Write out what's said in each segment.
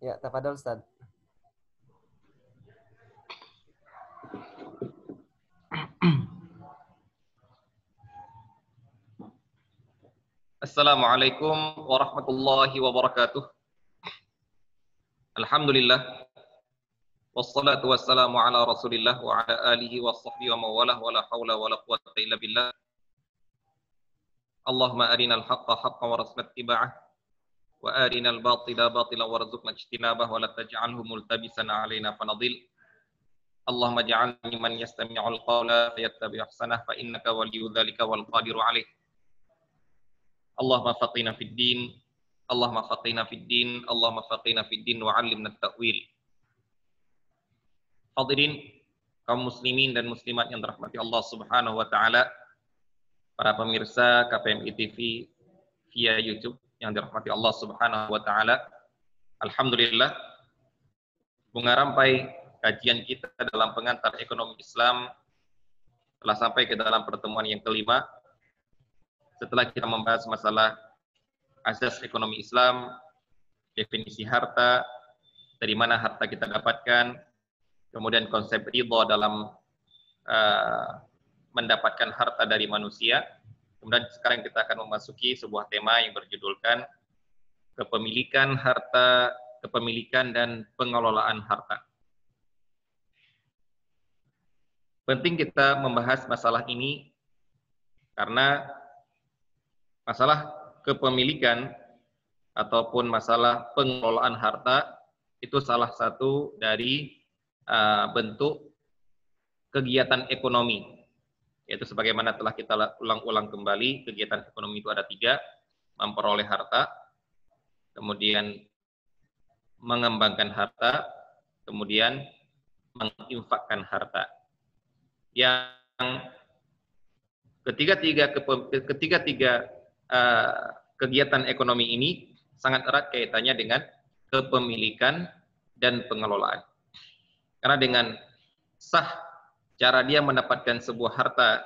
Ya, tafadhol Ustaz. Assalamualaikum warahmatullahi wabarakatuh. Alhamdulillah. Wassalatu wassalamu ala rasulillah wa ala alihi wa sahbihi wa mawalah wa la hawla wa la quwwata illa billah. Allahumma arinal haqqa haqqan warzuqna ittiba'ah wa arinal batila batilan warzuqna ijtinabah wa la taj'alhu multabisan alaina fanadil. Allahumma ja'alna mimman yastami'ul qawla fayattabi'u ahsanah fa innaka waliyyu dzalika wal qadiru alaih. Allahumma faqihna fid din, Allahumma faqihna fid din, Allahumma faqihna fid din wa 'allimna at-ta'wil. Hadirin kaum muslimin dan muslimat yang dirahmati Allah Subhanahu wa taala, para pemirsa KPMI TV via YouTube yang dirahmati Allah Subhanahu wa taala. Alhamdulillah, bunga rampai kajian kita dalam pengantar ekonomi Islam telah sampai ke dalam pertemuan yang kelima. Setelah kita membahas masalah asas ekonomi Islam, definisi harta, dari mana harta kita dapatkan, kemudian konsep ridha dalam mendapatkan harta dari manusia. Kemudian sekarang kita akan memasuki sebuah tema yang berjudulkan kepemilikan harta, kepemilikan dan pengelolaan harta. Penting kita membahas masalah ini karena masalah kepemilikan ataupun masalah pengelolaan harta itu salah satu dari bentuk kegiatan ekonomi, yaitu sebagaimana telah kita ulang-ulang kembali, kegiatan ekonomi itu ada 3: memperoleh harta, kemudian mengembangkan harta, kemudian menginfakkan harta. Yang ketiga-tiga kegiatan ekonomi ini sangat erat kaitannya dengan kepemilikan dan pengelolaan. Karena dengan sah cara dia mendapatkan sebuah harta,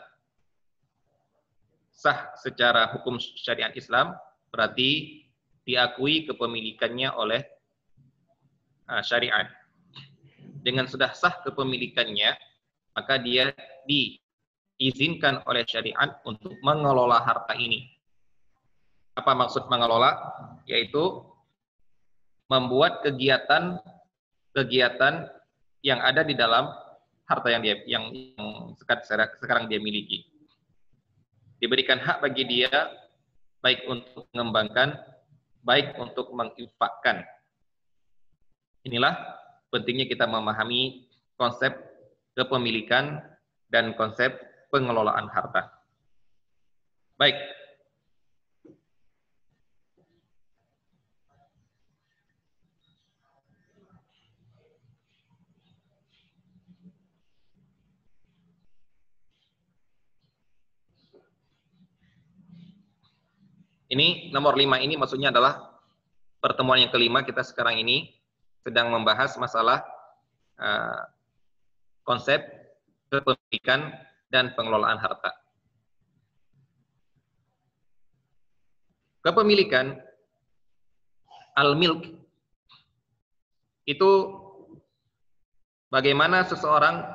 sah secara hukum syariat Islam, berarti diakui kepemilikannya oleh syariat. Dengan sudah sah kepemilikannya, maka dia diizinkan oleh syariat untuk mengelola harta ini. Apa maksud mengelola? Yaitu membuat kegiatan yang ada di dalam harta yang sekarang dia miliki. Diberikan hak bagi dia, baik untuk mengembangkan, baik untuk menginfakkan. Inilah pentingnya kita memahami konsep kepemilikan dan konsep pengelolaan harta. Baik. Ini nomor 5 ini maksudnya adalah pertemuan yang kelima kita sekarang ini sedang membahas masalah konsep kepemilikan dan pengelolaan harta. Kepemilikan al-milk itu bagaimana seseorang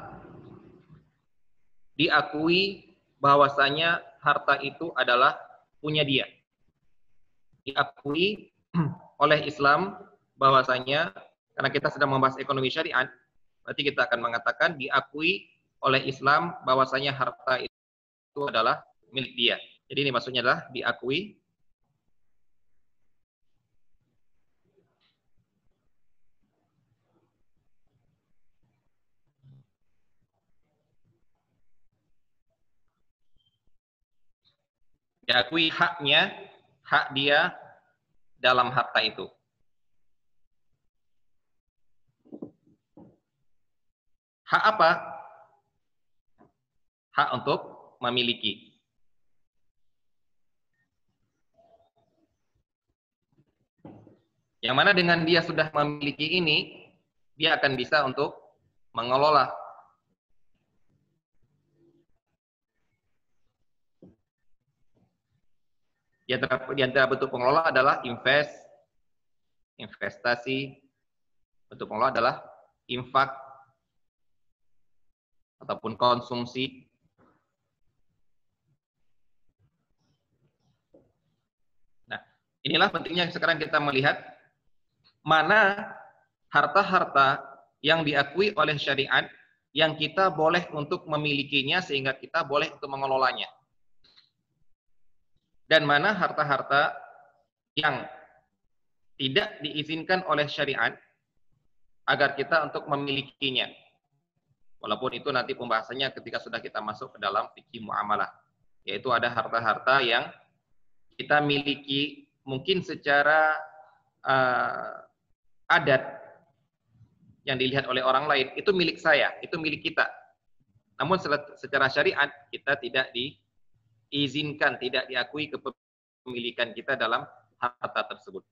diakui bahwasanya harta itu adalah punya dia. Diakui oleh Islam bahwasanya, karena kita sedang membahas ekonomi syariat, berarti kita akan mengatakan diakui oleh Islam bahwasanya harta itu adalah milik dia. Jadi ini maksudnya adalah diakui haknya, hak dia dalam harta itu. Hak apa? Hak untuk memiliki. Yang mana dengan dia sudah memiliki ini, dia akan bisa untuk mengelola. Di antara bentuk pengelola adalah investasi, Bentuk pengelola adalah infak ataupun konsumsi. Nah, inilah pentingnya sekarang kita melihat mana harta-harta yang diakui oleh syariat yang kita boleh untuk memilikinya sehingga kita boleh untuk mengelolanya. Dan mana harta-harta yang tidak diizinkan oleh syariat agar kita untuk memilikinya. Walaupun itu nanti pembahasannya ketika sudah kita masuk ke dalam fikih muamalah. Yaitu ada harta-harta yang kita miliki mungkin secara adat yang dilihat oleh orang lain, itu milik saya, itu milik kita. Namun secara syariat kita tidak diizinkan, tidak diakui kepemilikan kita dalam harta tersebut.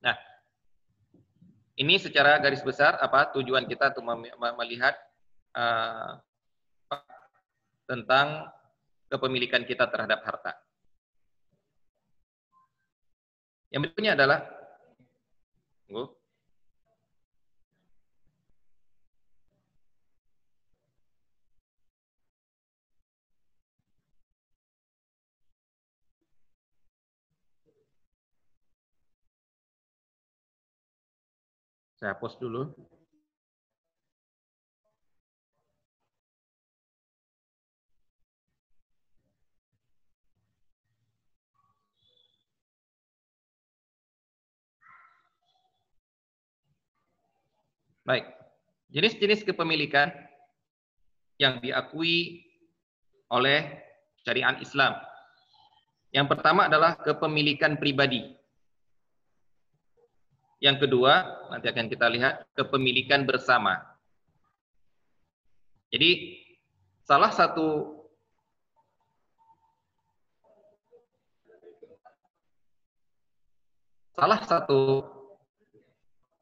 Nah, ini secara garis besar apa tujuan kita untuk melihat tentang kepemilikan kita terhadap harta. Yang berikutnya adalah saya hapus dulu. Baik, jenis-jenis kepemilikan yang diakui oleh syariat Islam. Yang pertama adalah kepemilikan pribadi. Yang kedua, nanti akan kita lihat kepemilikan bersama. Jadi, salah satu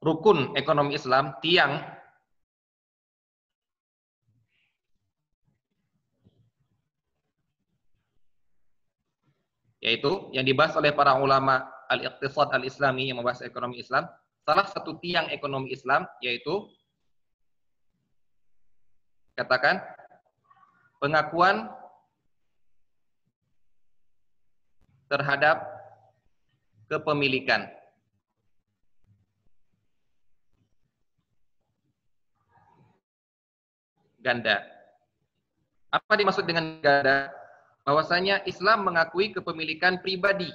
rukun ekonomi Islam, tiang yaitu yang dibahas oleh para ulama al-iqtisad al-islami yang membahas ekonomi Islam, salah satu tiang ekonomi Islam yaitu katakan pengakuan terhadap kepemilikan. Ganda. Apa dimaksud dengan ganda? Bahwasanya Islam mengakui kepemilikan pribadi.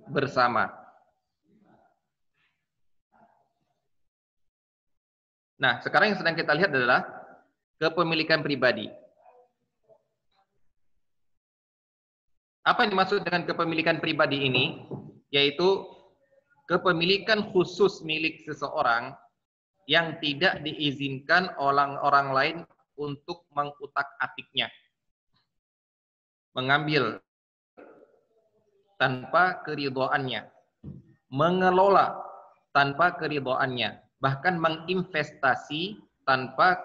Bersama. Nah, sekarang yang sedang kita lihat adalah kepemilikan pribadi. Apa yang dimaksud dengan kepemilikan pribadi ini? Yaitu kepemilikan khusus milik seseorang yang tidak diizinkan orang lain untuk mengutak-atiknya. Mengambil tanpa keridhoannya. Mengelola tanpa keridhoannya. Bahkan menginvestasi tanpa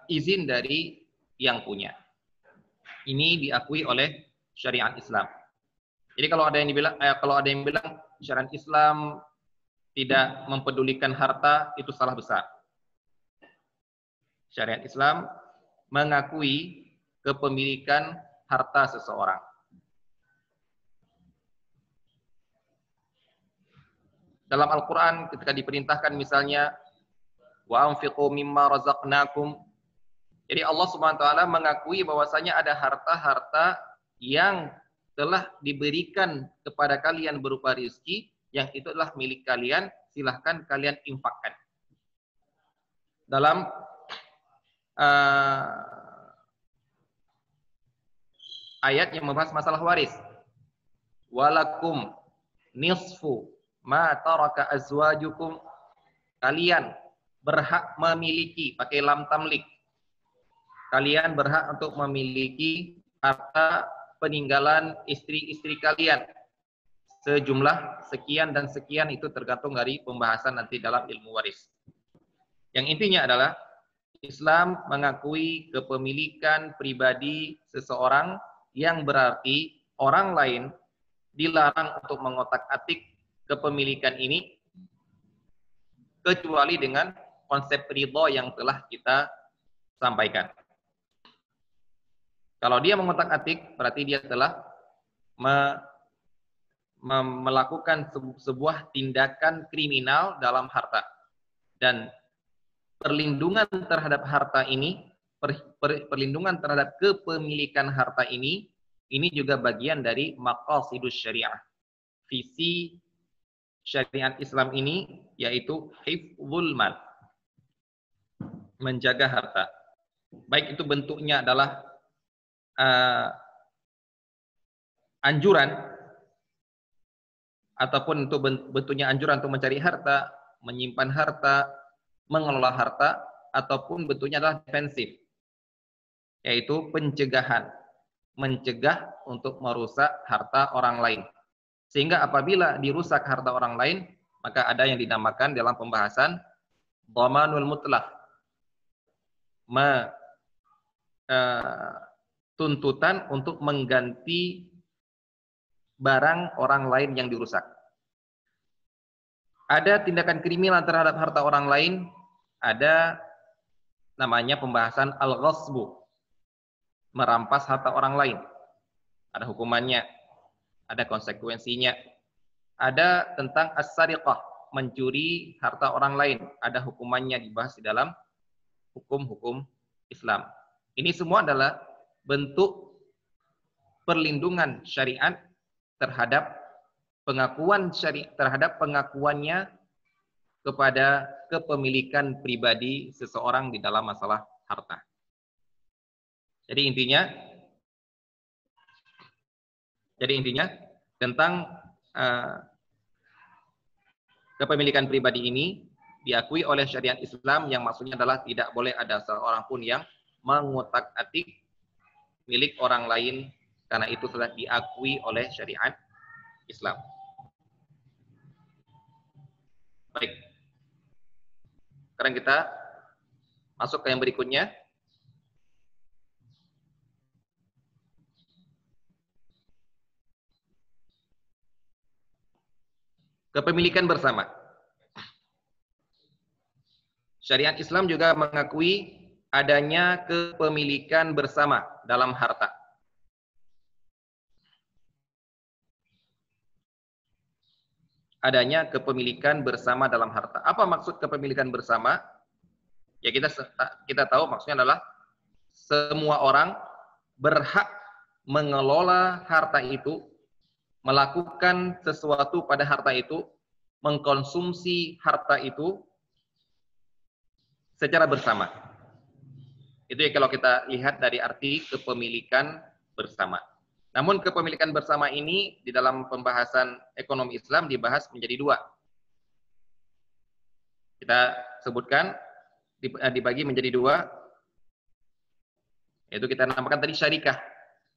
izin dari yang punya. Ini diakui oleh syariat Islam. Jadi kalau ada yang bilang syariat Islam tidak mempedulikan harta, itu salah besar. Syariat Islam mengakui kepemilikan harta seseorang. Dalam Al-Quran ketika diperintahkan misalnya wa anfiqu mimma razaqnakum. Jadi Allah Subhanahu wa taala mengakui bahwasanya ada harta-harta yang telah diberikan kepada kalian berupa rezeki yang itu adalah milik kalian, silahkan kalian infakkan. Dalam ayat yang membahas masalah waris. Walakum nisfu ma taraka azwajukum. Kalian berhak memiliki, pakai lam tamlik. Kalian berhak untuk memiliki harta peninggalan istri-istri kalian. Sejumlah sekian dan sekian, itu tergantung dari pembahasan nanti dalam ilmu waris. Yang intinya adalah Islam mengakui kepemilikan pribadi seseorang yang berarti orang lain dilarang untuk mengotak-atik kepemilikan ini kecuali dengan konsep ridho yang telah kita sampaikan. Kalau dia mengotak-atik, berarti dia telah melakukan sebuah tindakan kriminal dalam harta. Dan perlindungan terhadap harta ini, perlindungan terhadap kepemilikan harta ini juga bagian dari maqasidus syariah. Visi syariat Islam ini yaitu hifdzul mal, menjaga harta. Baik itu bentuknya adalah anjuran, ataupun untuk bentuknya anjuran untuk mencari harta, menyimpan harta, mengelola harta, ataupun bentuknya adalah defensif, yaitu pencegahan, mencegah untuk merusak harta orang lain. Sehingga apabila dirusak harta orang lain, maka ada yang dinamakan dalam pembahasan dhamanul mutlaq, tuntutan untuk mengganti barang orang lain yang dirusak. Ada tindakan kriminal terhadap harta orang lain, ada namanya pembahasan al-ghasbu, merampas harta orang lain. Ada hukumannya, ada konsekuensinya. Ada tentang as-sariqah, mencuri harta orang lain, ada hukumannya, dibahas di dalam hukum-hukum Islam. Ini semua adalah bentuk perlindungan syariat terhadap pengakuannya kepada kepemilikan pribadi seseorang di dalam masalah harta. Jadi intinya tentang kepemilikan pribadi ini diakui oleh syariat Islam, yang maksudnya adalah tidak boleh ada seorang pun yang mengutak-atik milik orang lain, karena itu telah diakui oleh syariat Islam. Baik. Sekarang kita masuk ke yang berikutnya. Kepemilikan bersama. Syariat Islam juga mengakui adanya kepemilikan bersama dalam harta. Adanya kepemilikan bersama dalam harta. Apa maksud kepemilikan bersama? Ya kita tahu maksudnya adalah semua orang berhak mengelola harta itu, melakukan sesuatu pada harta itu, mengkonsumsi harta itu secara bersama. Itu ya kalau kita lihat dari arti kepemilikan bersama. Namun kepemilikan bersama ini di dalam pembahasan ekonomi Islam dibahas menjadi dua. Kita sebutkan dibagi menjadi dua, yaitu kita namakan tadi syarikah.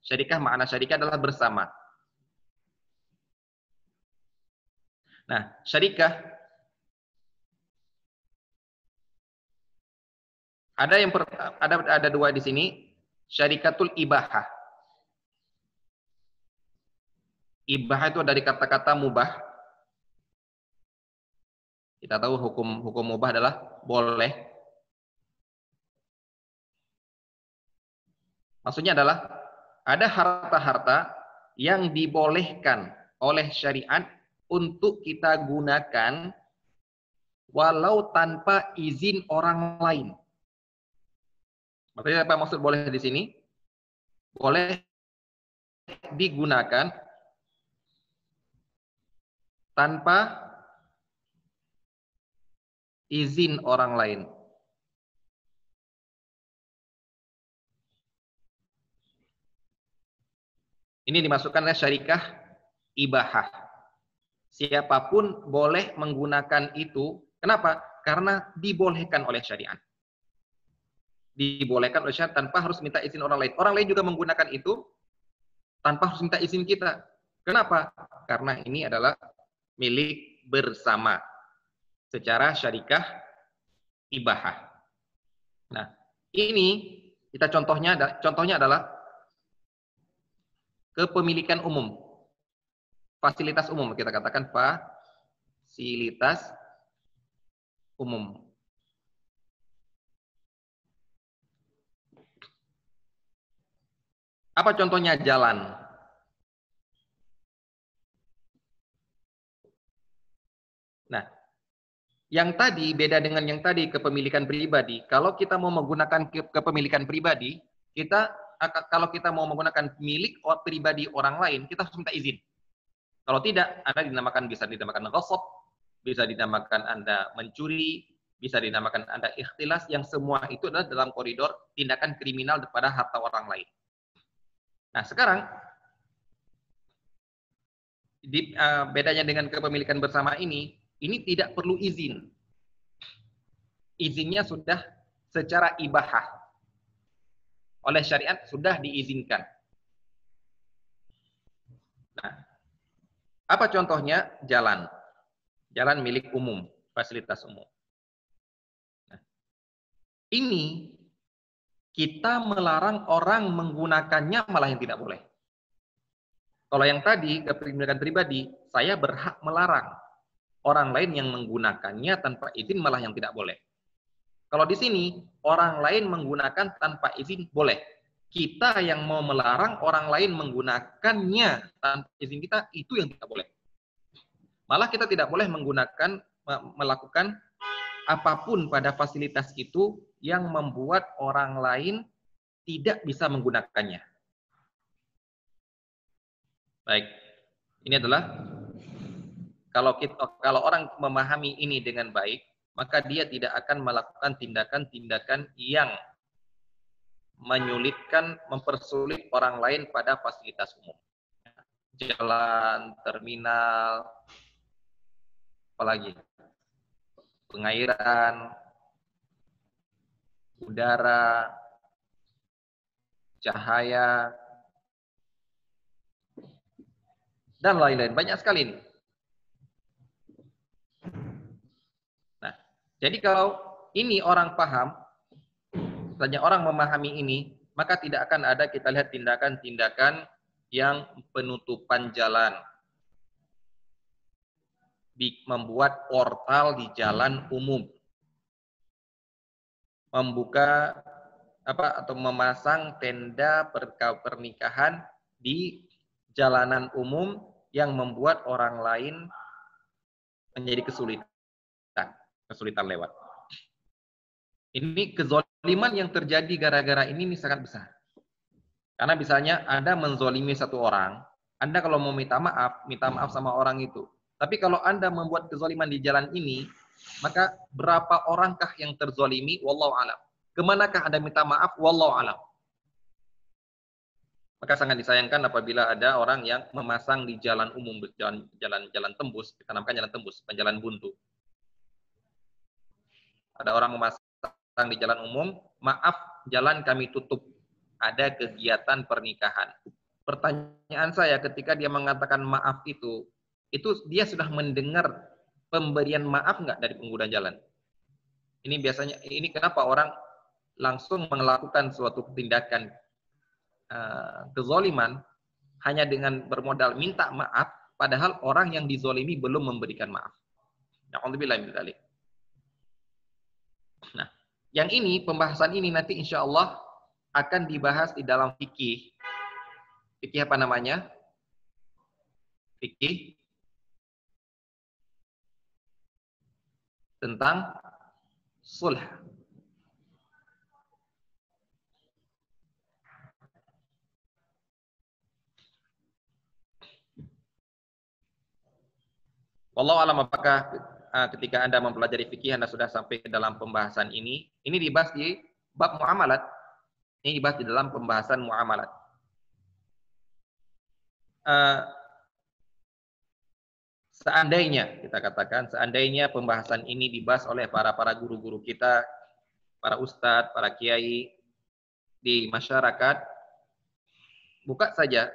Syarikah, makna syarikah adalah bersama. Nah, syarikah ada dua di sini. Syarikatul ibahah. Ibahah itu dari kata-kata mubah. Kita tahu hukum mubah adalah boleh. Maksudnya adalah ada harta-harta yang dibolehkan oleh syariat untuk kita gunakan walau tanpa izin orang lain. Maksudnya apa maksud boleh di sini? Boleh digunakan tanpa izin orang lain. Ini dimasukkan oleh syarikah ibahah. Siapapun boleh menggunakan itu. Kenapa? Karena dibolehkan oleh syariat. Dibolehkan oleh syariat tanpa harus minta izin orang lain. Orang lain juga menggunakan itu tanpa harus minta izin kita. Kenapa? Karena ini adalah milik bersama secara syarikah ibahah. Nah, ini kita contohnya adalah kepemilikan umum. fasilitas umum, kita katakan fasilitas umum. Apa contohnya? Jalan. Nah, yang tadi beda dengan yang tadi kepemilikan pribadi. Kalau kita mau menggunakan kepemilikan pribadi, kalau kita mau menggunakan milik pribadi orang lain, kita harus minta izin. Kalau tidak, bisa dinamakan ghasab, bisa dinamakan Anda mencuri, bisa dinamakan Anda ikhtilas, yang semua itu adalah dalam koridor tindakan kriminal pada harta orang lain. Nah, sekarang bedanya dengan kepemilikan bersama ini tidak perlu izin. Izinnya sudah secara ibahah. Oleh syariat sudah diizinkan. Nah, apa contohnya? Jalan. Jalan milik umum, fasilitas umum. Nah, ini kita melarang orang menggunakannya malah yang tidak boleh. Kalau yang tadi, kepemilikan pribadi, saya berhak melarang orang lain yang menggunakannya tanpa izin malah yang tidak boleh. Kalau di sini, orang lain menggunakan tanpa izin boleh. Kita yang mau melarang orang lain menggunakannya tanpa izin kita, itu yang tidak boleh. Malah kita tidak boleh melakukan apapun pada fasilitas itu yang membuat orang lain tidak bisa menggunakannya. Baik, ini adalah kalau orang memahami ini dengan baik, maka dia tidak akan melakukan tindakan-tindakan yang menyulitkan, mempersulit orang lain pada fasilitas umum. Jalan, terminal, apalagi pengairan, udara, cahaya, dan lain-lain. Banyak sekali ini. Nah, jadi kalau ini orang paham, banyak orang memahami ini, maka tidak akan ada kita lihat tindakan-tindakan yang penutupan jalan, membuat portal di jalan umum, membuka atau memasang tenda pernikahan di jalanan umum yang membuat orang lain menjadi kesulitan lewat. Ini kezoliman yang terjadi gara-gara ini sangat besar. Karena misalnya Anda menzolimi satu orang, Anda kalau mau minta maaf sama orang itu. Tapi kalau Anda membuat kezoliman di jalan ini, maka berapa orangkah yang terzolimi? Wallahu a'lam. Kemanakah Anda minta maaf? Wallahu a'lam. Maka sangat disayangkan apabila ada orang yang memasang di jalan umum, jalan tembus, kita namakan jalan tembus, bukan jalan buntu. Ada orang memasang di jalan umum, maaf, jalan kami tutup, ada kegiatan pernikahan. Pertanyaan saya, ketika dia mengatakan maaf itu dia sudah mendengar pemberian maaf nggak dari pengguna jalan? Ini biasanya, ini kenapa orang langsung melakukan suatu tindakan kezoliman hanya dengan bermodal minta maaf, padahal orang yang dizolimi belum memberikan maaf. Na'udzubillah min dzalik. Nah, yang ini, pembahasan ini nanti insya Allah akan dibahas di dalam fikih. Fikih apa namanya? Fikih tentang sulh. Wallahu a'lam, apakah ketika Anda mempelajari fikih Anda sudah sampai ke dalam pembahasan ini. Ini dibahas di bab muamalat. Ini dibahas di dalam pembahasan muamalat. Seandainya, kita katakan, seandainya pembahasan ini dibahas oleh para guru-guru kita, para ustadz, para kiai di masyarakat, buka saja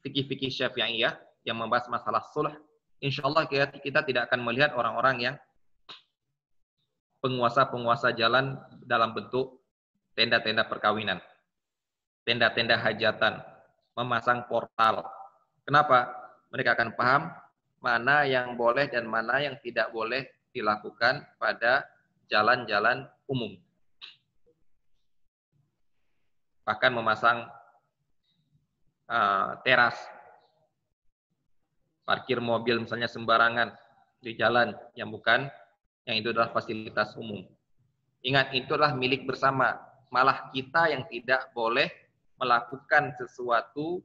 fikih-fikih Syafi'iyah yang membahas masalah sulh. Insya Allah kita tidak akan melihat orang-orang yang penguasa-penguasa jalan dalam bentuk tenda-tenda perkawinan, tenda-tenda hajatan, memasang portal. Kenapa? Mereka akan paham mana yang boleh dan mana yang tidak boleh dilakukan pada jalan-jalan umum. Bahkan memasang teras, parkir mobil misalnya sembarangan di jalan yang itu adalah fasilitas umum. Ingat, itu adalah milik bersama. Malah kita yang tidak boleh melakukan sesuatu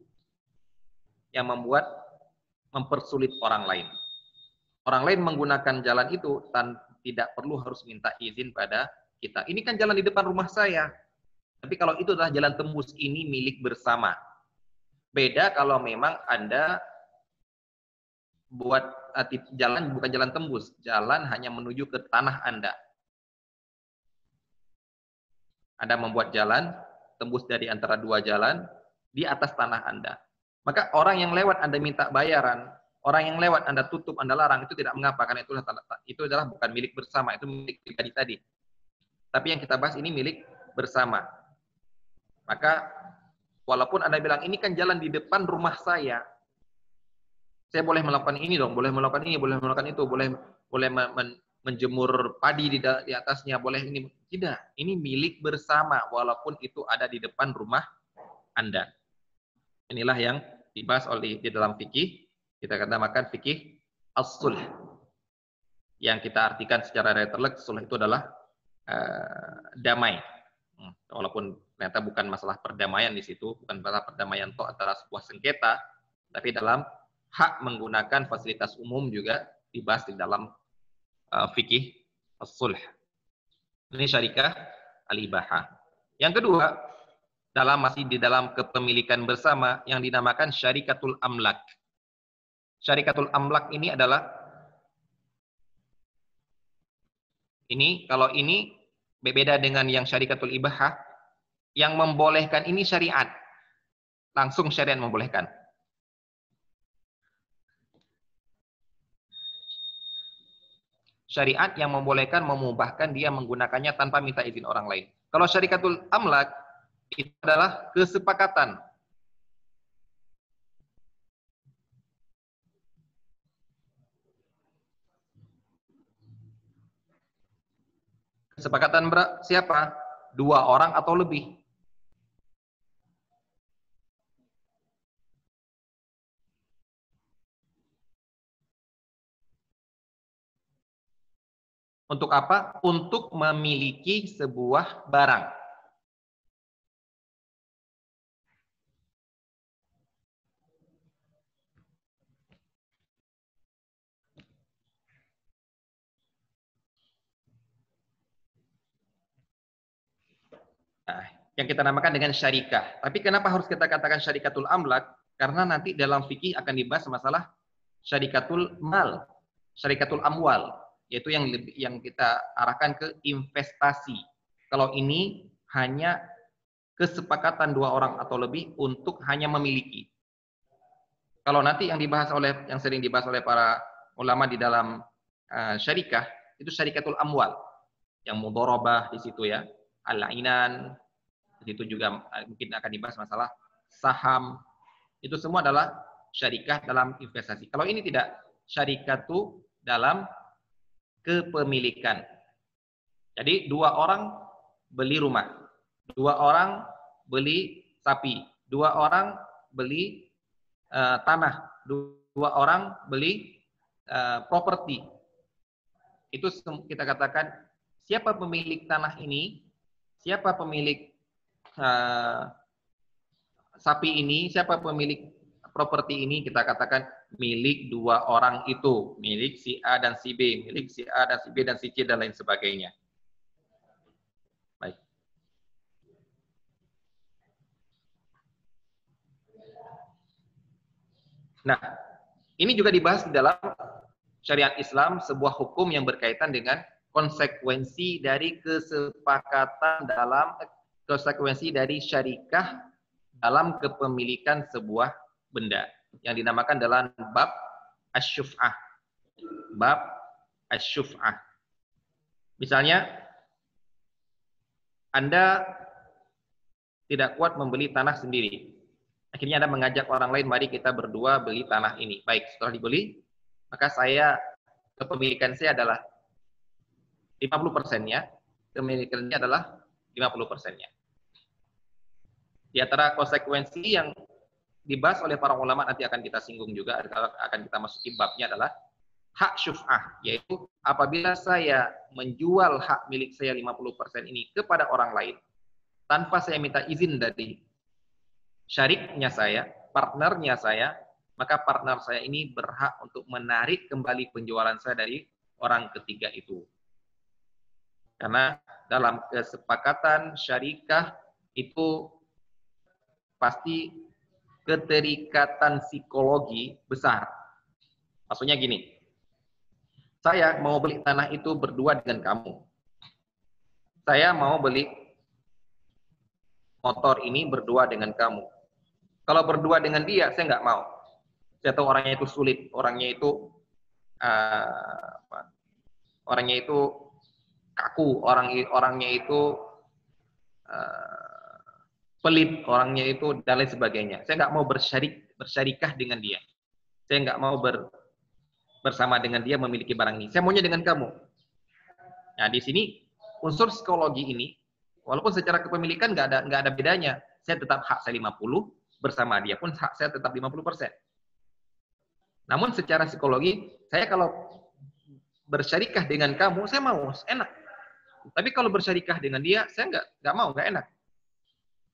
yang mempersulit orang lain. Orang lain menggunakan jalan itu tidak perlu harus minta izin pada kita. Ini kan jalan di depan rumah saya. Tapi kalau itu adalah jalan tembus, ini milik bersama. Beda kalau memang Anda buat jalan bukan jalan tembus, jalan hanya menuju ke tanah Anda. Anda membuat jalan tembus dari antara dua jalan di atas tanah Anda. Maka orang yang lewat Anda minta bayaran, orang yang lewat Anda tutup, Anda larang, itu tidak mengapa, karena itu adalah bukan milik bersama, itu milik pribadi tadi. Tapi yang kita bahas ini milik bersama. Maka walaupun Anda bilang, ini kan jalan di depan rumah saya boleh melakukan ini dong, boleh melakukan ini, boleh melakukan itu, boleh menjemur padi di atasnya, boleh ini. Tidak, ini milik bersama, walaupun itu ada di depan rumah Anda. Inilah yang dibahas di dalam fikih, kita namakan fikih as-sulh. Yang kita artikan secara letterlek, sulh itu adalah damai. Walaupun ternyata bukan masalah perdamaian di situ, bukan masalah perdamaian antara sebuah sengketa, tapi dalam hak menggunakan fasilitas umum juga dibahas di dalam fikih as-sulh. Ini syarikah al-ibahah. Yang kedua, masih di dalam kepemilikan bersama yang dinamakan syarikatul amlak. Syarikatul amlak ini adalah kalau ini berbeda dengan yang syarikatul ibahah, yang membolehkan ini syariat. Langsung syariat membolehkan. Syariat yang membolehkan, memubahkan dia menggunakannya tanpa minta izin orang lain. Kalau syarikatul amlak, itu adalah kesepakatan. Kesepakatan siapa? Dua orang atau lebih. Untuk apa? Untuk memiliki sebuah barang. Nah, yang kita namakan dengan syarikah. Tapi kenapa harus kita katakan syarikatul amlak? Karena nanti dalam fikih akan dibahas masalah syarikatul mal, syarikatul amwal, yaitu yang kita arahkan ke investasi. Kalau ini hanya kesepakatan dua orang atau lebih untuk hanya memiliki. Kalau nanti yang sering dibahas oleh para ulama di dalam syarikah, itu syarikatul amwal, yang mudharabah di situ ya, al-ainan, di situ juga mungkin akan dibahas masalah saham. Itu semua adalah syarikah dalam investasi. Kalau ini tidak, syarikatu dalam kepemilikan. Jadi dua orang beli rumah, dua orang beli sapi, dua orang beli tanah, dua orang beli properti. Itu kita katakan siapa pemilik tanah ini, siapa pemilik sapi ini, siapa pemilik properti ini, kita katakan milik dua orang itu, milik si A dan si B, milik si A dan si B dan si C dan lain sebagainya. Baik. Nah, ini juga dibahas di dalam syariat Islam, sebuah hukum yang berkaitan dengan konsekuensi dari konsekuensi dari syarikah dalam kepemilikan sebuah benda yang dinamakan dalam bab asy-syuf'ah. Bab asy-syuf'ah. Misalnya Anda tidak kuat membeli tanah sendiri. Akhirnya Anda mengajak orang lain, mari kita berdua beli tanah ini. Baik, setelah dibeli, maka kepemilikan saya adalah 50%-nya, kepemilikannya adalah 50%-nya. Di antara konsekuensi yang dibahas oleh para ulama, nanti akan kita singgung juga, akan kita masuki babnya, adalah hak syuf'ah, yaitu apabila saya menjual hak milik saya 50% ini kepada orang lain, tanpa saya minta izin dari syariknya saya, partnernya saya, maka partner saya ini berhak untuk menarik kembali penjualan saya dari orang ketiga itu. Karena dalam kesepakatan syarikah itu pasti keterikatan psikologi besar. Maksudnya gini, saya mau beli tanah itu berdua dengan kamu. Saya mau beli motor ini berdua dengan kamu. Kalau berdua dengan dia, saya nggak mau. Saya tahu orangnya itu sulit, orangnya itu kaku, orangnya itu pelit, orangnya itu dan lain sebagainya. Saya nggak mau bersyarikah dengan dia. Saya nggak mau bersama dengan dia memiliki barang ini. Saya maunya dengan kamu. Nah, di sini unsur psikologi ini, walaupun secara kepemilikan nggak ada bedanya. Saya tetap hak saya 50, bersama dia pun hak saya tetap 50%. Namun secara psikologi, saya kalau bersyarikah dengan kamu, saya mau, enak. Tapi kalau bersyarikah dengan dia, saya nggak mau, nggak enak.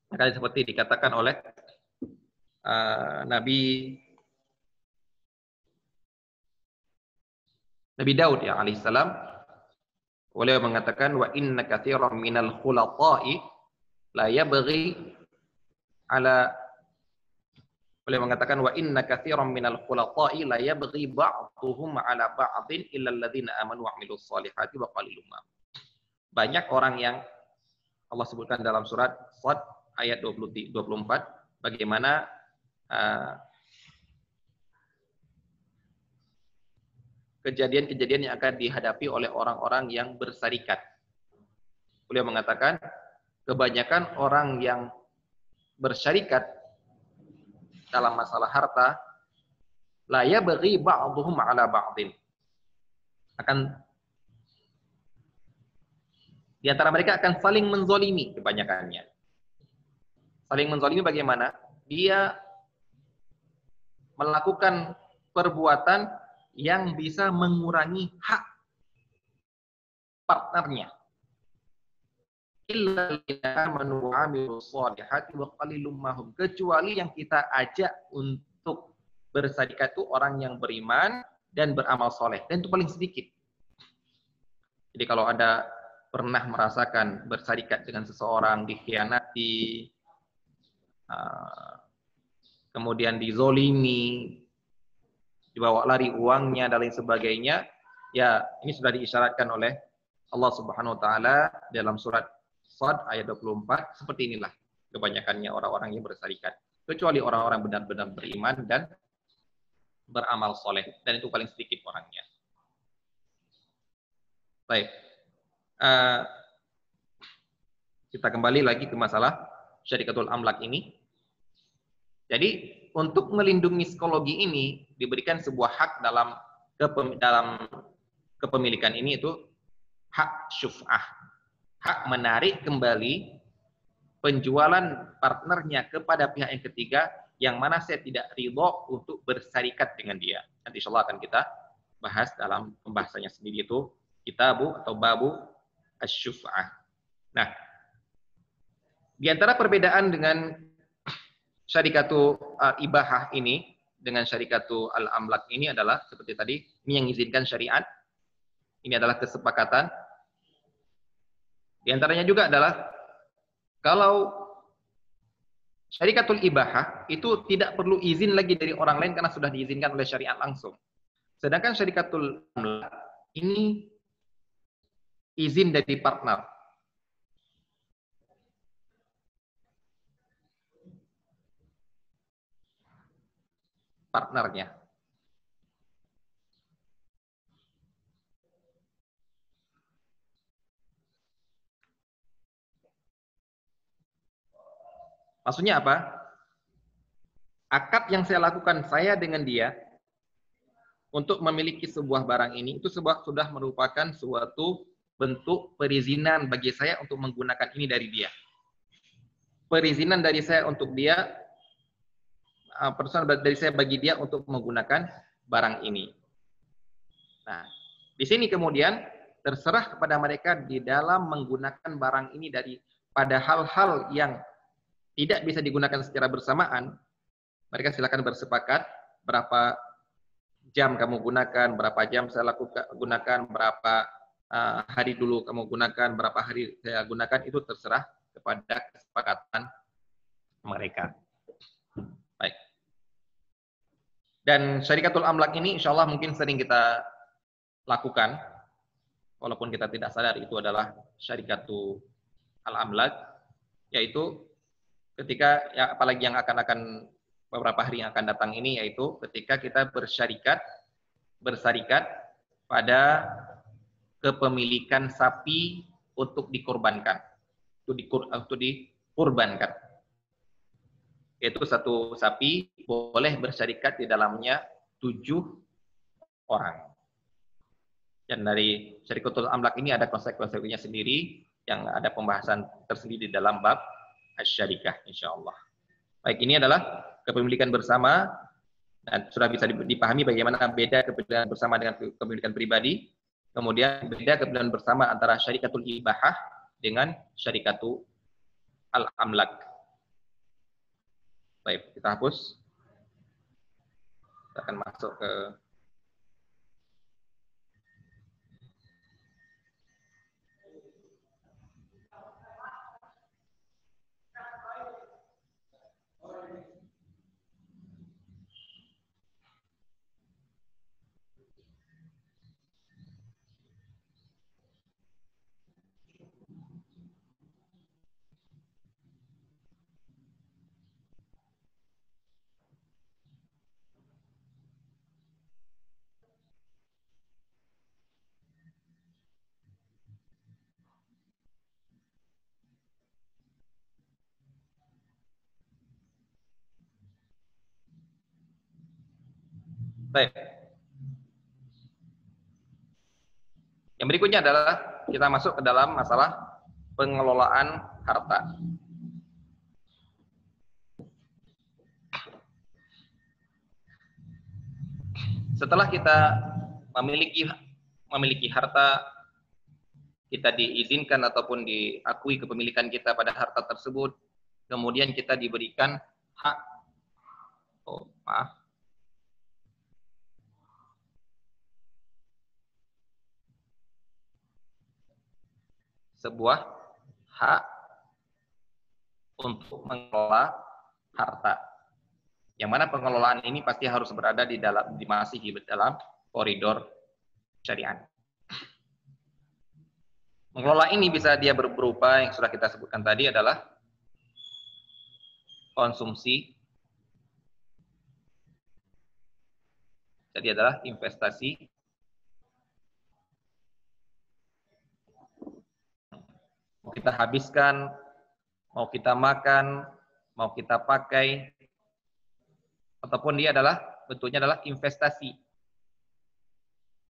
Maka seperti dikatakan oleh Nabi Daud ya alaihissalam, beliau mengatakan wa inna katsiran minal khulata'i la yabghi ala beliau mengatakan wa inna katsiran minal khulata'i la yabghi ba'dhuhum ala ba'dhin illa alladziina amanu wa 'amilus shalihati wa qalilum ma. Banyak orang yang Allah sebutkan dalam surat Shad ayat 24 bagaimana kejadian-kejadian yang akan dihadapi oleh orang-orang yang bersarikat. Beliau mengatakan, kebanyakan orang yang bersyarikat dalam masalah harta, la yabghi ba'dhuhum 'ala ba'dhin. Di antara mereka akan saling menzolimi kebanyakannya. Saling menzolimi bagaimana? Dia melakukan perbuatan yang bisa mengurangi hak partnernya. Kecuali yang kita ajak untuk bersarikat itu orang yang beriman dan beramal soleh. Dan itu paling sedikit. Jadi kalau Anda pernah merasakan bersarikat dengan seseorang, dikhianati, kemudian dizolimi, dibawa lari uangnya dan lain sebagainya, ya ini sudah diisyaratkan oleh Allah Subhanahu wa taala dalam surat Shad ayat 24, seperti inilah kebanyakannya orang-orang yang bersarikat, kecuali orang-orang benar-benar beriman dan beramal soleh, dan itu paling sedikit orangnya. Baik, kita kembali lagi ke masalah syarikatul amlak ini. Jadi untuk melindungi psikologi ini diberikan sebuah hak dalam kepemilikan ini, itu hak syuf'ah, hak menarik kembali penjualan partnernya kepada pihak yang ketiga yang mana saya tidak ridho untuk bersarikat dengan dia. Nanti insyaallah akan kita bahas dalam pembahasannya sendiri, itu kitabu atau babu asy-syuf'ah. Nah, di antara perbedaan dengan syarikatu ibahah ini dengan syarikatu al-amlak ini adalah seperti tadi, ini yang mengizinkan syariat, ini adalah kesepakatan. Di antaranya juga adalah kalau syarikatul ibahah itu tidak perlu izin lagi dari orang lain karena sudah diizinkan oleh syariat langsung. Sedangkan syarikatul amlak ini izin dari partnernya. Maksudnya apa? akad yang saya lakukan saya dengan dia untuk memiliki sebuah barang ini itu sudah merupakan suatu bentuk perizinan bagi saya untuk menggunakan ini dari dia. Perizinan dari saya untuk dia, personal dari saya bagi dia untuk menggunakan barang ini. Nah, di sini kemudian terserah kepada mereka di dalam menggunakan barang ini pada hal-hal yang tidak bisa digunakan secara bersamaan. Mereka silakan bersepakat berapa jam kamu gunakan, berapa jam saya gunakan, berapa hari dulu kamu gunakan, berapa hari saya gunakan, itu terserah kepada kesepakatan mereka. Baik. Dan syarikatul amlak ini insya Allah mungkin sering kita lakukan, walaupun kita tidak sadar itu adalah syarikatul al-amlak, yaitu ketika, ya apalagi yang akan beberapa hari yang akan datang ini, yaitu ketika kita bersarikat pada kepemilikan sapi untuk dikorbankan, untuk dikurbankan. Yaitu satu sapi boleh bersyarikat di dalamnya 7 orang. Dan dari syarikatul amlak ini ada konsekuensinya sendiri, yang ada pembahasan tersendiri di dalam bab asy-syarikah insyaallah. Baik, ini adalah kepemilikan bersama, dan sudah bisa dipahami bagaimana beda kepemilikan bersama dengan kepemilikan pribadi. Kemudian beda kepemilikan bersama antara syarikatul ibahah dengan syarikatul al-amlak. Baik, kita hapus. Kita akan masuk ke baik. Yang berikutnya adalah kita masuk ke dalam masalah pengelolaan harta. Setelah kita memiliki harta, kita diizinkan ataupun diakui kepemilikan kita pada harta tersebut, kemudian kita diberikan hak, sebuah hak untuk mengelola harta. Yang mana pengelolaan ini pasti harus berada masih di dalam koridor syariat. Mengelola ini bisa dia berupa yang sudah kita sebutkan tadi adalah konsumsi, jadi adalah investasi, mau kita habiskan, mau kita makan, mau kita pakai, ataupun dia bentuknya adalah investasi.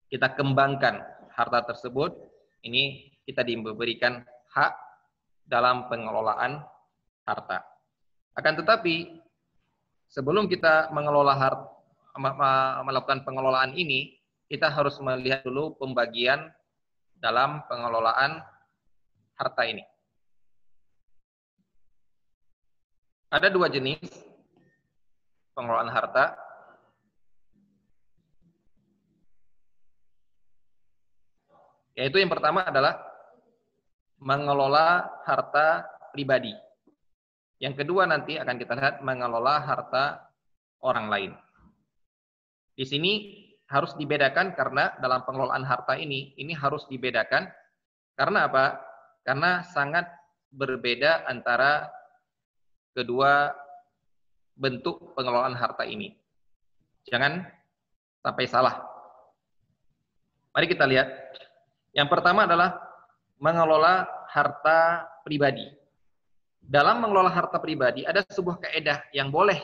Kita kembangkan harta tersebut, ini kita diberikan hak dalam pengelolaan harta. Akan tetapi, sebelum kita melakukan pengelolaan ini, kita harus melihat dulu pembagian dalam pengelolaan harta ini. Ada 2 jenis pengelolaan harta. Yaitu yang pertama adalah mengelola harta pribadi. Yang kedua nanti akan kita lihat mengelola harta orang lain. Di sini harus dibedakan karena dalam pengelolaan harta ini harus dibedakan. Karena apa? Karena sangat berbeda antara kedua bentuk pengelolaan harta ini. Jangan sampai salah. Mari kita lihat. Yang pertama adalah mengelola harta pribadi. Dalam mengelola harta pribadi ada sebuah kaidah yang boleh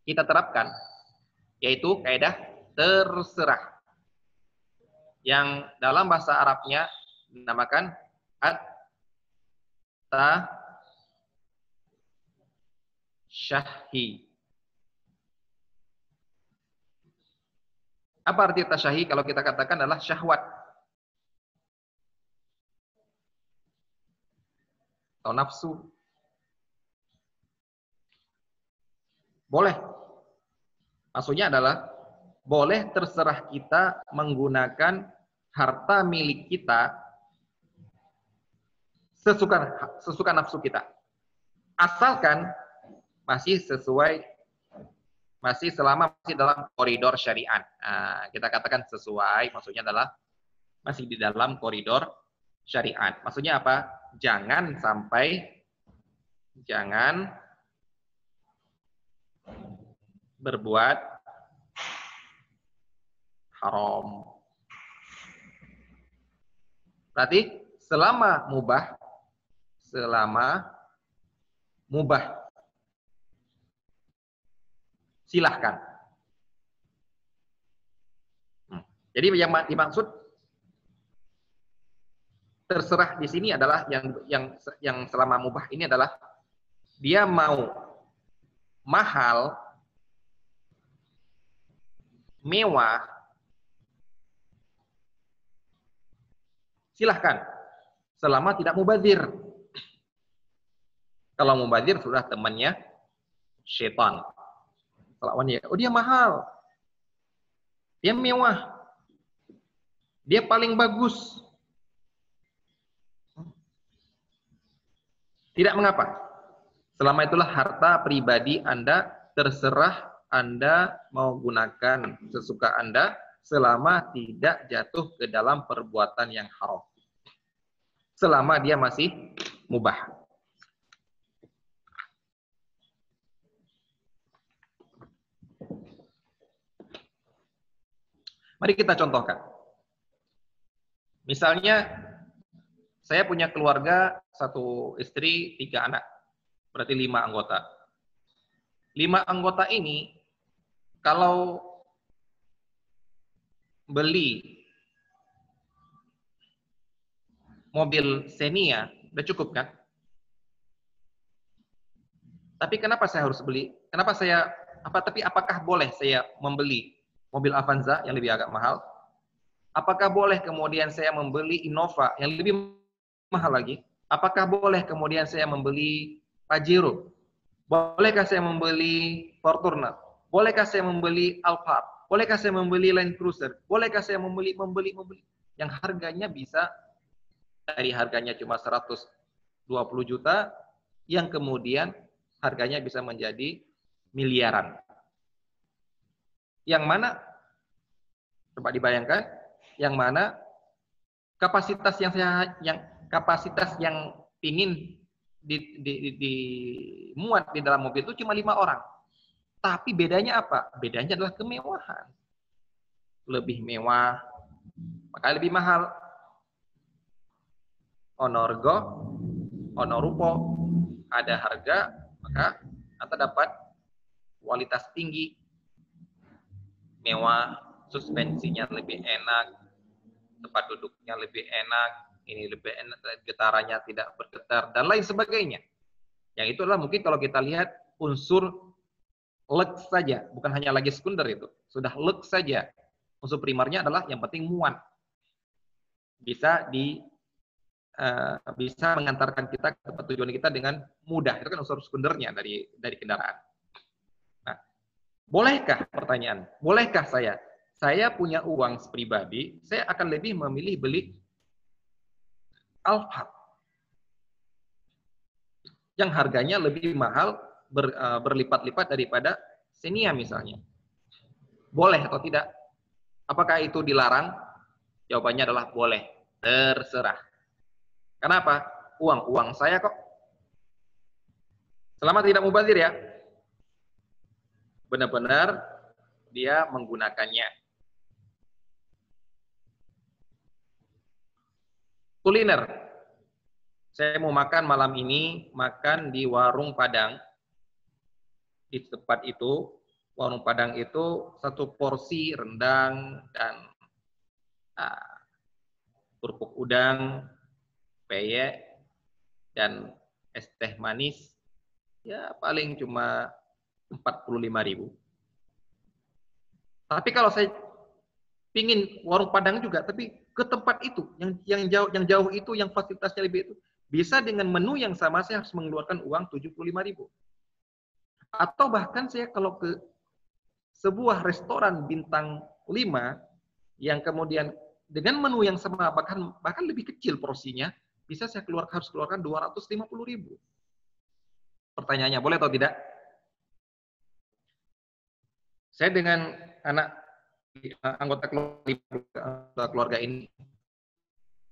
kita terapkan, yaitu kaidah terserah. Yang dalam bahasa Arabnya dinamakan at-tashahhi. Apa arti tasyahi? Kalau kita katakan adalah syahwat atau nafsu. Boleh. Maksudnya adalah boleh terserah kita menggunakan harta milik kita sesuka nafsu kita. Asalkan masih selama masih dalam koridor syariat. Nah, kita katakan sesuai, maksudnya adalah masih di dalam koridor syariat. Maksudnya apa? Jangan berbuat haram. Berarti selama mubah silahkan. Jadi yang dimaksud terserah di sini adalah yang selama mubah ini adalah dia mau mahal, mewah, silahkan selama tidak mubazir. Kalau mubazir sudah temannya syaitan. Oh dia mahal, dia mewah, dia paling bagus. Tidak mengapa. Selama itulah harta pribadi Anda, terserah Anda mau gunakan sesuka Anda selama tidak jatuh ke dalam perbuatan yang haram. Selama dia masih mubah. Mari kita contohkan. Misalnya, saya punya keluarga, 1 istri, 3 anak. Berarti 5 anggota. 5 anggota ini, kalau beli mobil Xenia, udah cukup kan? Tapi kenapa saya harus beli? Tapi apakah boleh saya membeli mobil Avanza yang lebih agak mahal? Apakah boleh kemudian saya membeli Innova yang lebih mahal lagi? Apakah boleh kemudian saya membeli Pajero? Bolehkah saya membeli Fortuner? Bolehkah saya membeli Alphard? Bolehkah saya membeli Land Cruiser? Bolehkah saya membeli yang harganya bisa dari harganya cuma 120 juta yang kemudian harganya bisa menjadi miliaran. Yang mana coba dibayangkan, yang mana kapasitas yang ingin dimuat di dalam mobil itu cuma 5 orang. Tapi bedanya apa? Bedanya adalah kemewahan. Lebih mewah, maka lebih mahal. Onorgo, onorupo, ada harga, maka Anda dapat kualitas tinggi, mewah, suspensinya lebih enak, tempat duduknya lebih enak, ini lebih enak, getarannya tidak bergetar, dan lain sebagainya. Yang itu adalah mungkin kalau kita lihat unsur lux saja, bukan hanya lagi sekunder itu, sudah lux saja. Unsur primernya adalah yang penting muat. Bisa mengantarkan kita ke tempat tujuan kita dengan mudah. Itu kan unsur sekundernya dari kendaraan. Nah, bolehkah pertanyaan? Bolehkah saya punya uang pribadi, saya akan lebih memilih beli Alphard yang harganya lebih mahal berlipat-lipat daripada Xenia misalnya. Boleh atau tidak? Apakah itu dilarang? Jawabannya adalah boleh, terserah. Kenapa? Uang saya kok. Selama tidak mubazir ya. Benar-benar dia menggunakannya. Kuliner. Saya mau makan malam ini, makan di warung Padang. Di tempat itu warung Padang itu satu porsi rendang dan kerupuk udang, peyek, dan es teh manis, ya paling cuma 45.000. Tapi kalau saya pingin warung Padang juga, tapi ke tempat itu, yang jauh itu, yang fasilitasnya lebih itu, bisa dengan menu yang sama saya harus mengeluarkan uang 75.000. Atau bahkan saya kalau ke sebuah restoran bintang 5 yang kemudian dengan menu yang sama bahkan lebih kecil porsinya, bisa saya harus keluarkan 250.000. Pertanyaannya, boleh atau tidak? Saya dengan anggota keluarga ini,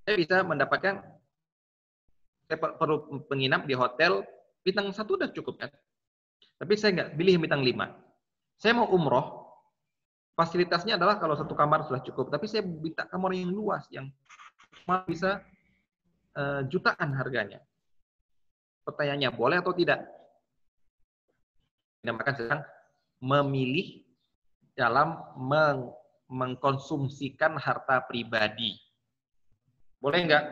saya bisa mendapatkan, saya perlu menginap di hotel bintang 1 udah cukup kan? Tapi saya nggak pilih bintang 5. Saya mau umroh, fasilitasnya adalah kalau satu kamar sudah cukup, tapi saya minta kamar yang luas, yang bisa jutaan harganya. Pertanyaannya, boleh atau tidak? Dinamakan sedang memilih dalam mengkonsumsikan harta pribadi. Boleh enggak?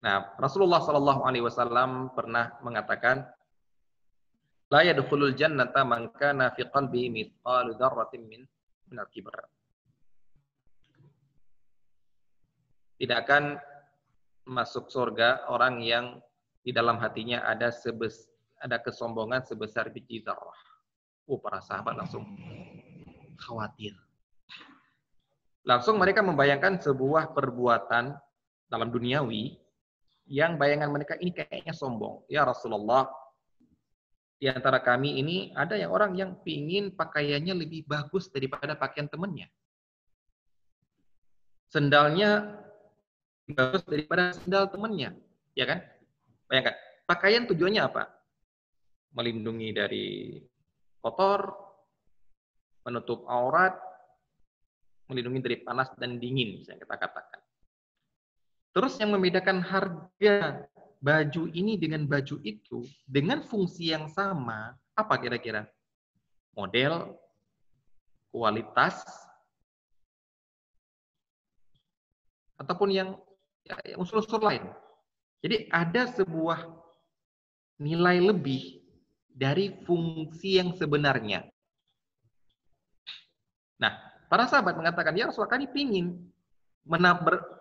Nah, Rasulullah Shallallahu Alaihi Wasallam pernah mengatakan, la yadkhulul jannata man kana fi qalbihi mithqalu dzarratin min al-kibr. Tidak akan masuk surga orang yang di dalam hatinya ada kesombongan sebesar biji dzarrah. Para sahabat langsung khawatir. Langsung mereka membayangkan sebuah perbuatan dalam duniawi yang bayangan mereka ini kayaknya sombong. Ya Rasulullah, di antara kami ini ada yang orang yang pingin pakaiannya lebih bagus daripada pakaian temannya. Sendalnya lebih bagus daripada sendal temannya. Ya kan? Bayangkan, pakaian tujuannya apa? Melindungi dari kotor, menutup aurat, melindungi dari panas dan dingin, misalnya kita katakan. Terus yang membedakan harga baju ini dengan baju itu, dengan fungsi yang sama, apa kira-kira? Model, kualitas, ataupun yang unsur-unsur lain. Jadi ada sebuah nilai lebih dari fungsi yang sebenarnya. Nah, para sahabat mengatakan, ya Rasulullah, kami pingin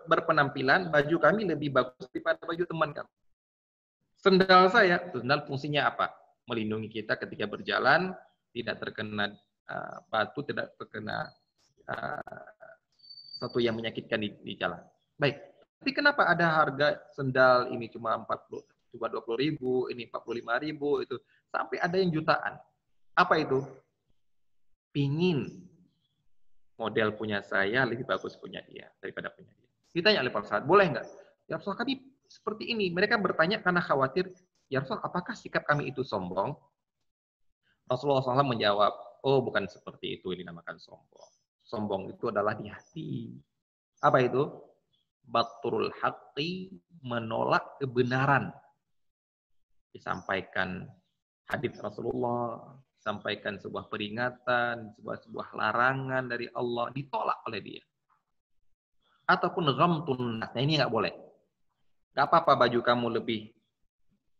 berpenampilan, baju kami lebih bagus daripada baju teman kami. Sendal fungsinya apa? Melindungi kita ketika berjalan, tidak terkena batu, tidak terkena sesuatu yang menyakitkan di jalan. Baik, tapi kenapa ada harga sendal ini cuma 20.000, ini 45.000, itu sampai ada yang jutaan? Apa itu? Pingin model punya saya lebih bagus punya dia daripada punya dia. Ditanya oleh para sahabat, boleh nggak? Ya Rasulullah, kami seperti ini. Mereka bertanya karena khawatir, ya Rasulullah, apakah sikap kami itu sombong? Rasulullah SAW menjawab, oh bukan seperti itu yang dinamakan sombong. Sombong itu adalah di hati. Apa itu? Baturul haqqi, menolak kebenaran. Disampaikan hadits Rasulullah, sampaikan sebuah peringatan, sebuah larangan dari Allah, ditolak oleh dia. Ataupun ghamtun nas. Nah, ini nggak boleh. Nggak apa-apa baju kamu lebih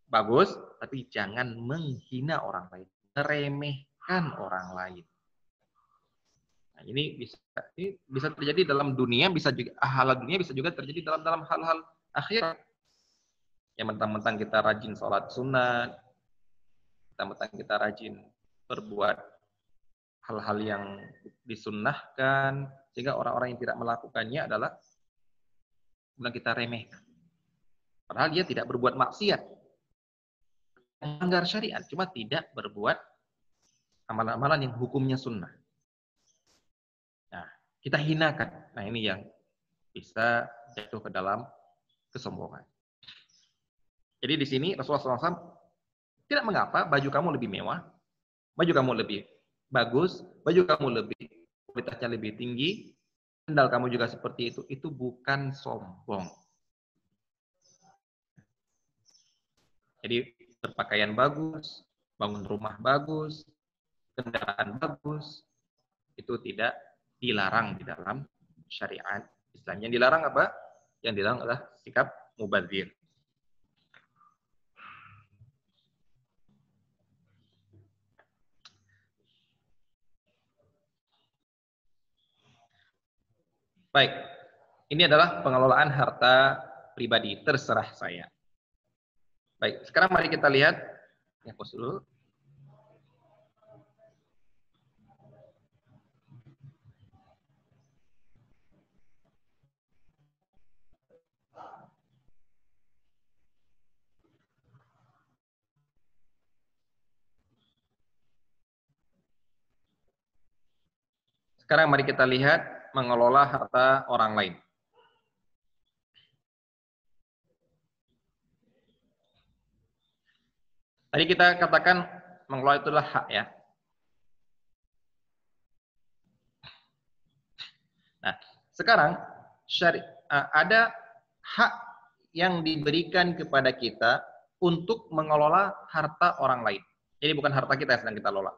bagus, tapi jangan menghina orang lain, meremehkan orang lain. Nah, ini bisa terjadi dalam dunia, bisa juga hal dunia, bisa juga terjadi dalam hal-hal akhirat. Yang mentang-mentang kita rajin sholat sunat, mentang-mentang kita rajin berbuat hal-hal yang disunnahkan, sehingga orang-orang yang tidak melakukannya adalah kemudian kita remehkan. Padahal dia tidak berbuat maksiat, melanggar syariat, cuma tidak berbuat amalan-amalan yang hukumnya sunnah. Nah, kita hinakan. Nah, ini yang bisa jatuh ke dalam kesombongan. Jadi di sini Rasulullah SAW tidak mengapa baju kamu lebih mewah, baju kamu lebih bagus, baju kamu lebih kualitasnya lebih tinggi, sandal kamu juga seperti itu bukan sombong. Jadi berpakaian bagus, bangun rumah bagus, kendaraan bagus, itu tidak dilarang di dalam syariat Islam. Yang dilarang apa? Yang dilarang adalah sikap mubadzir. Baik, ini adalah pengelolaan harta pribadi, terserah saya. Baik, sekarang mari kita lihat, ya pos dulu. Sekarang mari kita lihat mengelola harta orang lain. Tadi kita katakan mengelola itu adalah hak ya. Nah, sekarang ada hak yang diberikan kepada kita untuk mengelola harta orang lain. Jadi bukan harta kita yang sedang kita lola.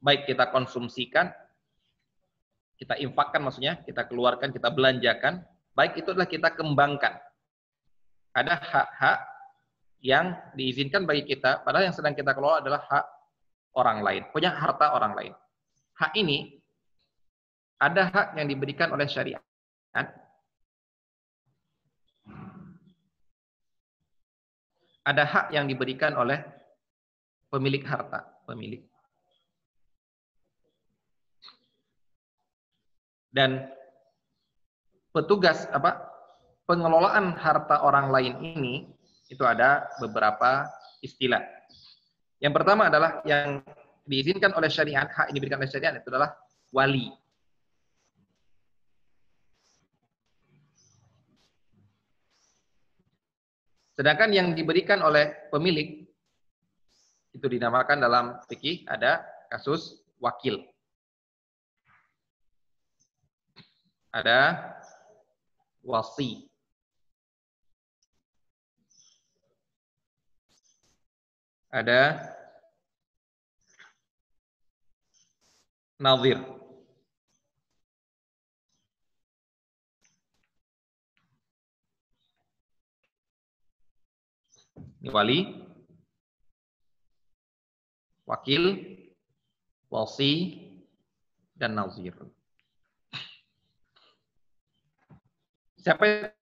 Baik kita konsumsikan, kita infakkan maksudnya, kita keluarkan, kita belanjakan, baik itu adalah kita kembangkan. Ada hak-hak yang diizinkan bagi kita, padahal yang sedang kita kelola adalah hak orang lain, punya harta orang lain. Hak ini, ada hak yang diberikan oleh syariat, ada hak yang diberikan oleh pemilik harta, pemilik. Dan petugas pengelolaan harta orang lain ini itu ada beberapa istilah. Yang pertama adalah yang diizinkan oleh syariat, hak ini diberikan oleh syariat itu adalah wali. Sedangkan yang diberikan oleh pemilik itu dinamakan dalam fikih ada kasus wakil. Ada wasi. Ada nazir. Ini wali, wakil, wasi, dan nazir. Siapa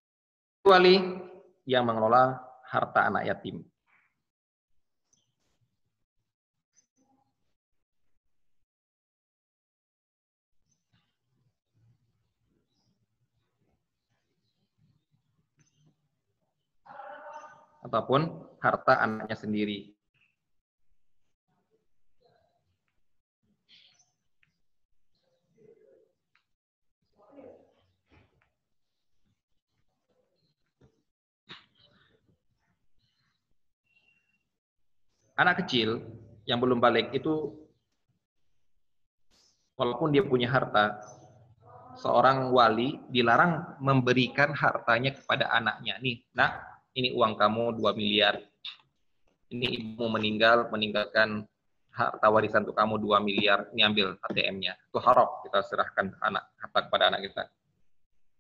wali? Yang mengelola harta anak yatim. Ataupun harta anaknya sendiri. Anak kecil yang belum balik itu, walaupun dia punya harta, seorang wali dilarang memberikan hartanya kepada anaknya. Nih, nak, ini uang kamu 2 miliar. Ini ibu meninggalkan harta warisan untuk kamu 2 miliar. Ini ambil ATM-nya. Itu haram kita serahkan harta kepada anak kita.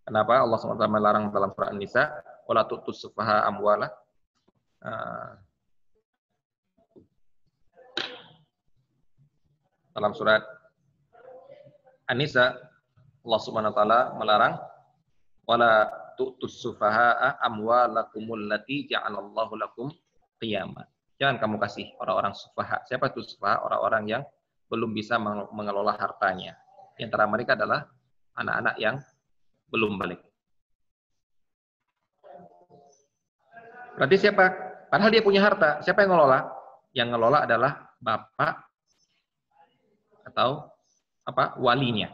Kenapa? Allah SWT melarang dalam surah An-Nisa, wala tu'tus sufaha amwala. Dalam surat An-Nisa, Allah Subhanahu wa taala melarang wala tu'tus sufaha'a amwalakumul lati ja'alallahu lakum qiyama. Jangan kamu kasih orang-orang sufaha. Siapa itu sufaha? Orang-orang yang belum bisa mengelola hartanya. Di antara mereka adalah anak-anak yang belum balik. Berarti siapa? Padahal dia punya harta. Siapa yang ngelola? Yang ngelola adalah bapak atau walinya.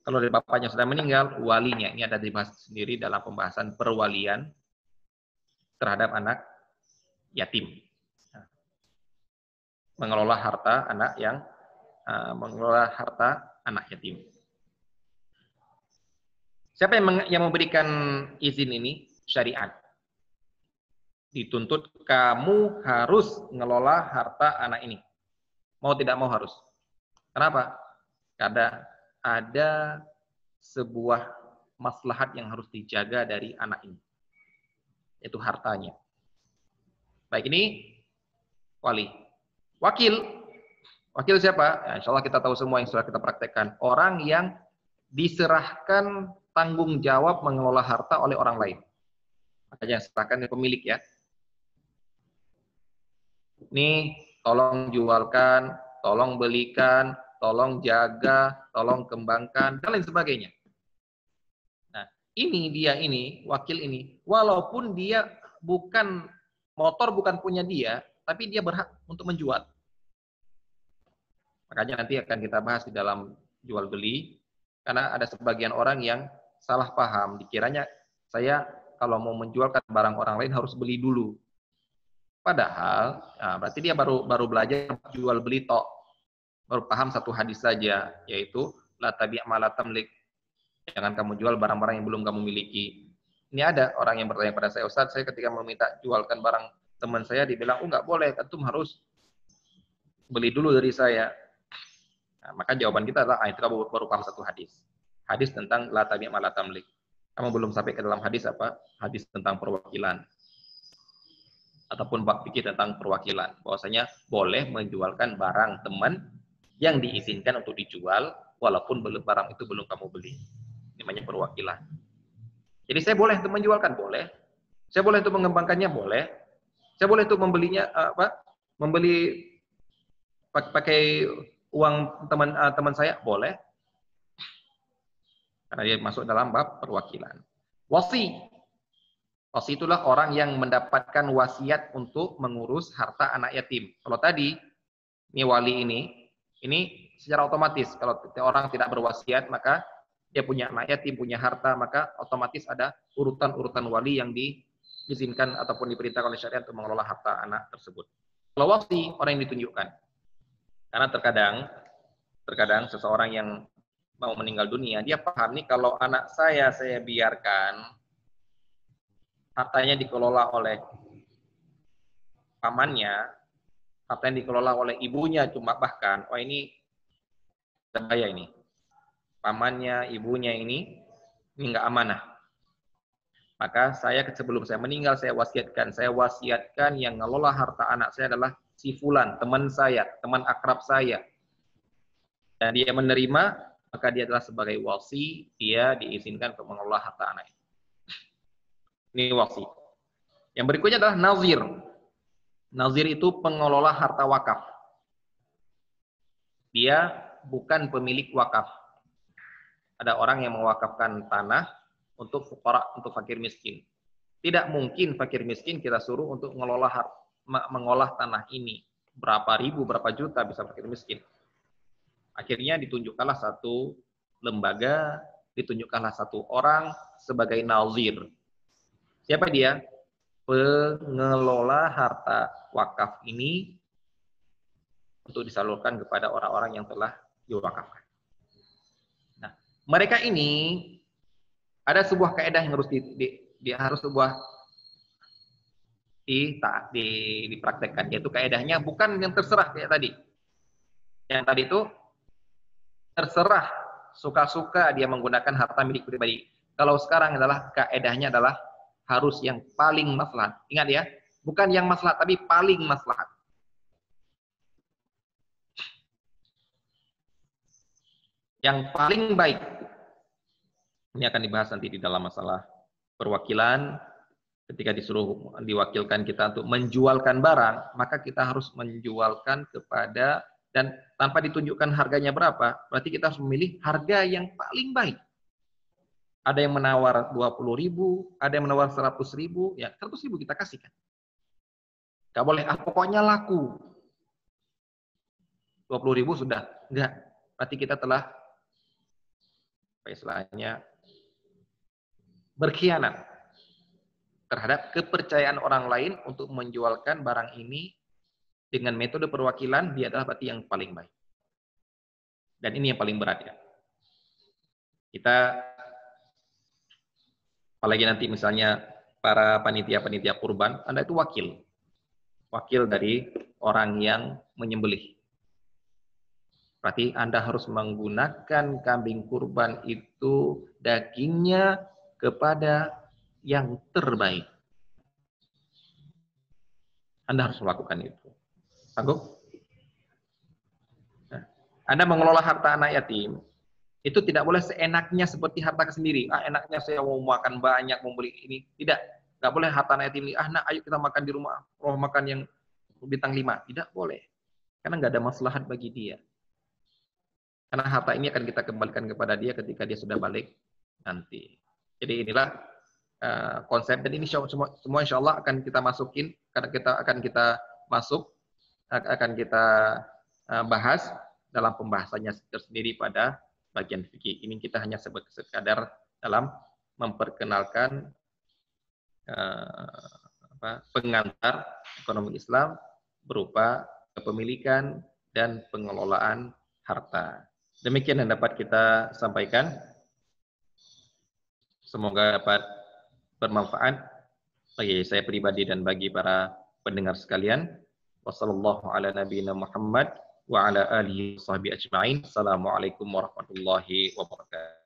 Kalau dari bapaknya sudah meninggal, walinya. Ini ada dibahas sendiri dalam pembahasan perwalian terhadap anak yatim. Mengelola harta anak yatim. Siapa yang memberikan izin ini? Syariat. Dituntut kamu harus ngelola harta anak ini. Mau tidak mau harus. Kenapa? Karena ada sebuah maslahat yang harus dijaga dari anak ini. Yaitu hartanya. Baik, ini wali. Wakil. Wakil siapa? Ya, insya Allah kita tahu semua yang sudah kita praktekkan. Orang yang diserahkan tanggung jawab mengelola harta oleh orang lain. Makanya serahkan ke pemilik ya. Nih, tolong jualkan, tolong belikan, tolong jaga, tolong kembangkan, dan lain sebagainya. Nah, ini, wakil ini, walaupun dia bukan, motor bukan punya dia, tapi dia berhak untuk menjual. Makanya nanti akan kita bahas di dalam jual beli, karena ada sebagian orang yang salah paham, dikiranya saya kalau mau menjualkan barang orang lain harus beli dulu. Padahal, nah berarti dia baru belajar jual beli tok. Baru paham satu hadis saja, yaitu la tabi' ma la tamlik. Jangan kamu jual barang-barang yang belum kamu miliki. Ini ada orang yang bertanya pada saya, Ustaz, saya ketika meminta jualkan barang teman saya dibilang, "Oh, enggak boleh, antum harus beli dulu dari saya." Nah, maka jawaban kita adalah, itu kamu baru paham satu hadis. Hadis tentang la tabi' ma la tamlik. Kamu belum sampai ke dalam hadis apa? Hadis tentang perwakilan. Ataupun bab fikih tentang perwakilan, bahwasanya boleh menjualkan barang teman yang diizinkan untuk dijual walaupun barang itu belum kamu beli. Ini namanya perwakilan. Jadi saya boleh untuk menjualkan, boleh. Saya boleh untuk mengembangkannya, boleh. Saya boleh untuk membelinya membeli pakai uang teman saya, boleh. Karena dia masuk dalam bab perwakilan. Wasi. Wasi itulah orang yang mendapatkan wasiat untuk mengurus harta anak yatim. Kalau tadi, ini wali ini secara otomatis. Kalau orang tidak berwasiat, maka dia punya anak yatim, punya harta, maka otomatis ada urutan-urutan wali yang diizinkan ataupun diperintahkan oleh syariat untuk mengelola harta anak tersebut. Kalau wasi, orang yang ditunjukkan. Karena terkadang seseorang yang mau meninggal dunia, dia paham nih kalau anak saya biarkan, hartanya dikelola oleh pamannya, hartanya dikelola oleh ibunya, cuma bahkan, wah ini bahaya ini. Pamannya, ibunya ini nggak amanah. Maka saya sebelum saya meninggal, saya wasiatkan yang ngelola harta anak saya adalah si fulan, teman saya, teman akrab saya. Dan dia menerima, maka dia adalah sebagai wasi, dia diizinkan untuk mengelola harta anak. Ini wasi. Yang berikutnya adalah nazir. Nazir itu pengelola harta wakaf. Dia bukan pemilik wakaf. Ada orang yang mewakafkan tanah untuk fuqara, untuk fakir miskin. Tidak mungkin fakir miskin kita suruh untuk mengolah tanah ini. Berapa ribu, berapa juta bisa fakir miskin. Akhirnya ditunjukkanlah satu lembaga, ditunjukkanlah satu orang sebagai nazir. Siapa dia? Pengelola harta wakaf ini untuk disalurkan kepada orang-orang yang telah diwakafkan. Nah, mereka ini ada sebuah kaidah yang harus dipraktekkan, yaitu kaidahnya bukan yang terserah kayak tadi. Yang tadi itu terserah suka-suka dia menggunakan harta milik pribadi. Kalau sekarang adalah kaidahnya adalah harus yang paling maslahat. Ingat ya, bukan yang maslahat tapi paling maslahat. Yang paling baik. Ini akan dibahas nanti di dalam masalah perwakilan. Ketika disuruh diwakilkan kita untuk menjualkan barang, maka kita harus menjualkan kepada, dan tanpa ditunjukkan harganya berapa, berarti kita harus memilih harga yang paling baik. Ada yang menawar 20.000, ada yang menawar 100.000, ya 100.000 kita kasihkan. Gak boleh, pokoknya laku. 20.000 sudah, enggak. Berarti kita telah, istilahnya, berkhianat terhadap kepercayaan orang lain untuk menjualkan barang ini dengan metode perwakilan, dia adalah berarti yang paling baik. Dan ini yang paling berat ya. Kita, apalagi nanti misalnya para panitia-panitia kurban, Anda itu wakil dari orang yang menyembelih. Berarti Anda harus menggunakan kambing kurban itu dagingnya kepada yang terbaik. Anda harus melakukan itu. Sanggup? Nah, Anda mengelola harta anak yatim, itu tidak boleh seenaknya seperti harta sendiri. Enaknya saya mau makan banyak, mau beli ini. Tidak. Nggak boleh harta anak yatim. Nak, ayo kita makan di rumah. Makan yang bintang 5. Tidak boleh. Karena nggak ada maslahat bagi dia. Karena harta ini akan kita kembalikan kepada dia ketika dia sudah balik nanti. Jadi inilah konsep, dan ini semua insya Allah akan kita masukin, karena akan kita bahas dalam pembahasannya tersendiri pada bagian fikih. Ini kita hanya sekadar dalam memperkenalkan pengantar ekonomi Islam berupa kepemilikan dan pengelolaan harta. Demikian yang dapat kita sampaikan. Semoga dapat bermanfaat bagi saya pribadi dan bagi para pendengar sekalian. Wassallallahu ala nabiyina Muhammad wa ala alihi wa sahbihi ajma'in. Assalamualaikum warahmatullahi wabarakatuh.